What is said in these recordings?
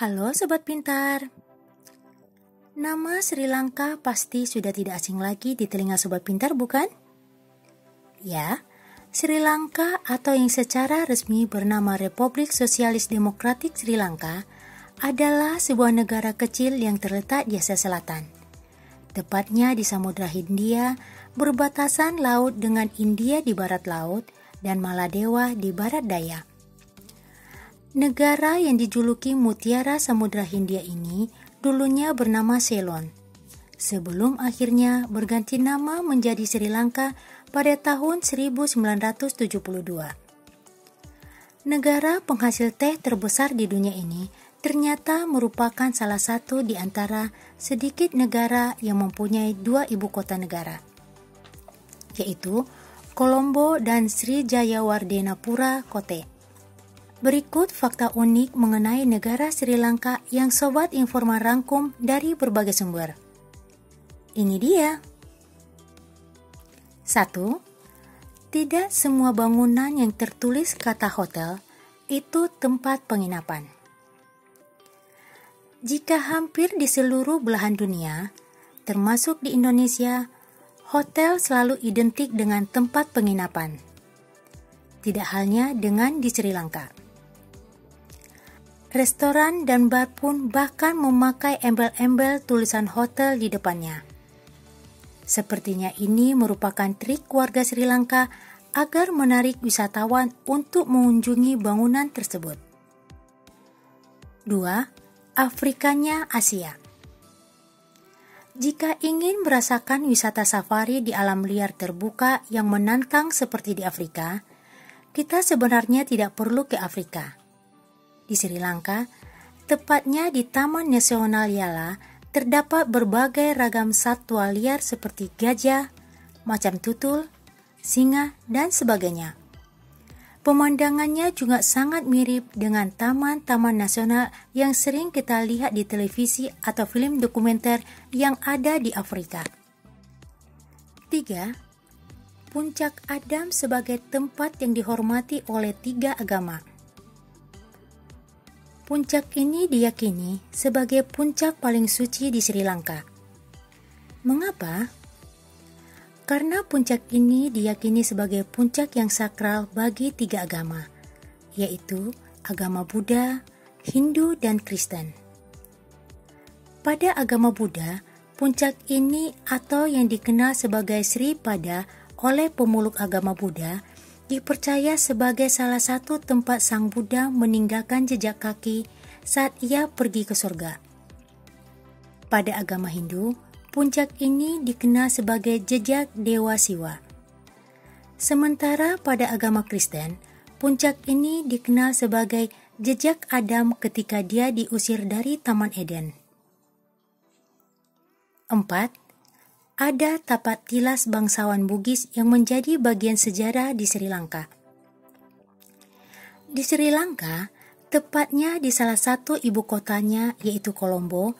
Halo Sobat Pintar. Nama Sri Lanka pasti sudah tidak asing lagi di telinga Sobat Pintar, bukan? Ya, Sri Lanka atau yang secara resmi bernama Republik Sosialis Demokratik Sri Lanka adalah sebuah negara kecil yang terletak di Asia Selatan. Tepatnya di Samudra Hindia, berbatasan laut dengan India di barat laut dan Maladewa di barat daya. Negara yang dijuluki Mutiara Samudra Hindia ini dulunya bernama Ceylon, sebelum akhirnya berganti nama menjadi Sri Lanka pada tahun 1972. Negara penghasil teh terbesar di dunia ini ternyata merupakan salah satu di antara sedikit negara yang mempunyai dua ibu kota negara, yaitu Colombo dan Srijayawardenapura Kotte. Berikut fakta unik mengenai negara Sri Lanka yang Sobat Informa rangkum dari berbagai sumber. Ini dia. 1. Tidak semua bangunan yang tertulis kata hotel itu tempat penginapan. Jika hampir di seluruh belahan dunia, termasuk di Indonesia, hotel selalu identik dengan tempat penginapan. Tidak halnya dengan di Sri Lanka. Restoran dan bar pun bahkan memakai embel-embel tulisan hotel di depannya. Sepertinya ini merupakan trik warga Sri Lanka agar menarik wisatawan untuk mengunjungi bangunan tersebut. 2. Afrikanya Asia. Jika ingin merasakan wisata safari di alam liar terbuka yang menantang seperti di Afrika, kita sebenarnya tidak perlu ke Afrika. Di Sri Lanka, tepatnya di Taman Nasional Yala, terdapat berbagai ragam satwa liar seperti gajah, macan tutul, singa, dan sebagainya. Pemandangannya juga sangat mirip dengan taman-taman nasional yang sering kita lihat di televisi atau film dokumenter yang ada di Afrika. 3. Puncak Adam sebagai tempat yang dihormati oleh 3 agama. Puncak ini diyakini sebagai puncak paling suci di Sri Lanka. Mengapa? Karena puncak ini diyakini sebagai puncak yang sakral bagi 3 agama, yaitu agama Buddha, Hindu, dan Kristen. Pada agama Buddha, puncak ini atau yang dikenal sebagai Sri Pada oleh pemeluk agama Buddha dipercaya sebagai salah satu tempat Sang Buddha meninggalkan jejak kaki saat ia pergi ke surga. Pada agama Hindu, puncak ini dikenal sebagai jejak Dewa Siwa. Sementara pada agama Kristen, puncak ini dikenal sebagai jejak Adam ketika dia diusir dari Taman Eden. 4. Ada tapak tilas bangsawan Bugis yang menjadi bagian sejarah di Sri Lanka. Di Sri Lanka, tepatnya di salah satu ibu kotanya yaitu Colombo,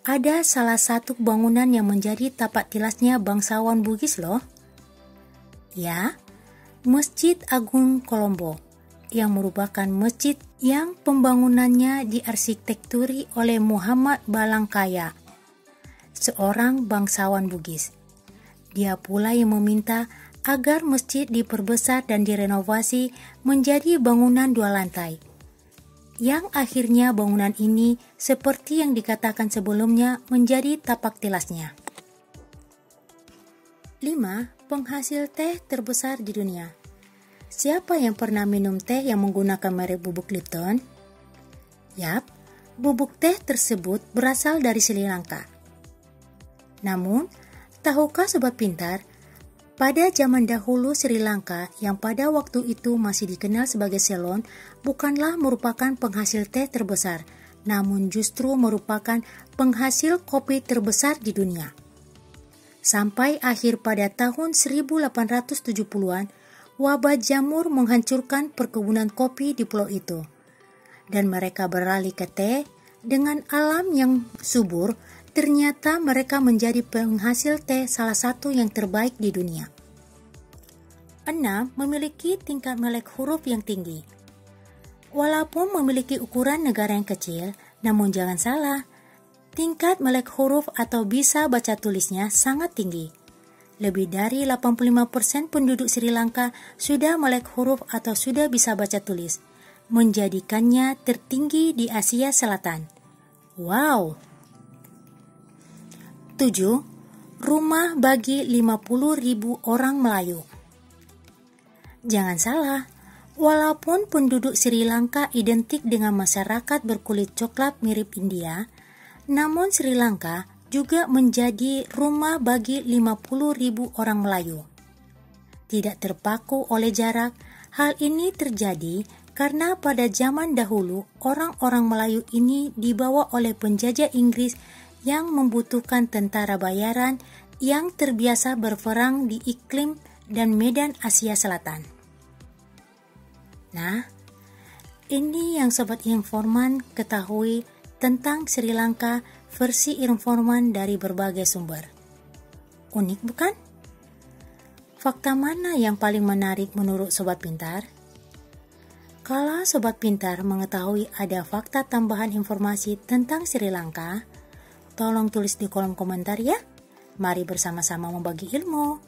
ada salah satu bangunan yang menjadi tapak tilasnya bangsawan Bugis loh. Ya, Masjid Agung Colombo, yang merupakan masjid yang pembangunannya diarsitekturi oleh Muhammad Balangkaya, seorang bangsawan Bugis. Dia pula yang meminta agar masjid diperbesar dan direnovasi menjadi bangunan 2 lantai. Yang akhirnya bangunan ini seperti yang dikatakan sebelumnya menjadi tapak tilasnya. 5. Penghasil teh terbesar di dunia. Siapa yang pernah minum teh yang menggunakan merek bubuk Lipton? Yap, bubuk teh tersebut berasal dari Sri Lanka. Namun, tahukah Sobat Pintar, pada zaman dahulu Sri Lanka yang pada waktu itu masih dikenal sebagai Ceylon bukanlah merupakan penghasil teh terbesar, namun justru merupakan penghasil kopi terbesar di dunia. Sampai akhir pada tahun 1870-an, wabah jamur menghancurkan perkebunan kopi di pulau itu. Dan mereka beralih ke teh dengan alam yang subur. Ternyata mereka menjadi penghasil teh salah satu yang terbaik di dunia. 6. Memiliki tingkat melek huruf yang tinggi. Walaupun memiliki ukuran negara yang kecil, Namun jangan salah, tingkat melek huruf atau bisa baca tulisnya sangat tinggi. Lebih dari 85% penduduk Sri Lanka sudah melek huruf atau sudah bisa baca tulis, menjadikannya tertinggi di Asia Selatan. Wow! 7. Rumah bagi 50.000 orang Melayu. Jangan salah, walaupun penduduk Sri Lanka identik dengan masyarakat berkulit coklat mirip India, namun Sri Lanka juga menjadi rumah bagi 50.000 orang Melayu. Tidak terpaku oleh jarak, hal ini terjadi karena pada zaman dahulu orang-orang Melayu ini dibawa oleh penjajah Inggris yang membutuhkan tentara bayaran yang terbiasa berperang di iklim dan medan Asia Selatan. Nah, ini yang Sobat Informan ketahui tentang Sri Lanka versi informan dari berbagai sumber. Unik bukan? Fakta mana yang paling menarik menurut Sobat Pintar? Kalau Sobat Pintar mengetahui ada fakta tambahan informasi tentang Sri Lanka, tolong tulis di kolom komentar ya. Mari bersama-sama membagi ilmu.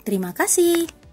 Terima kasih.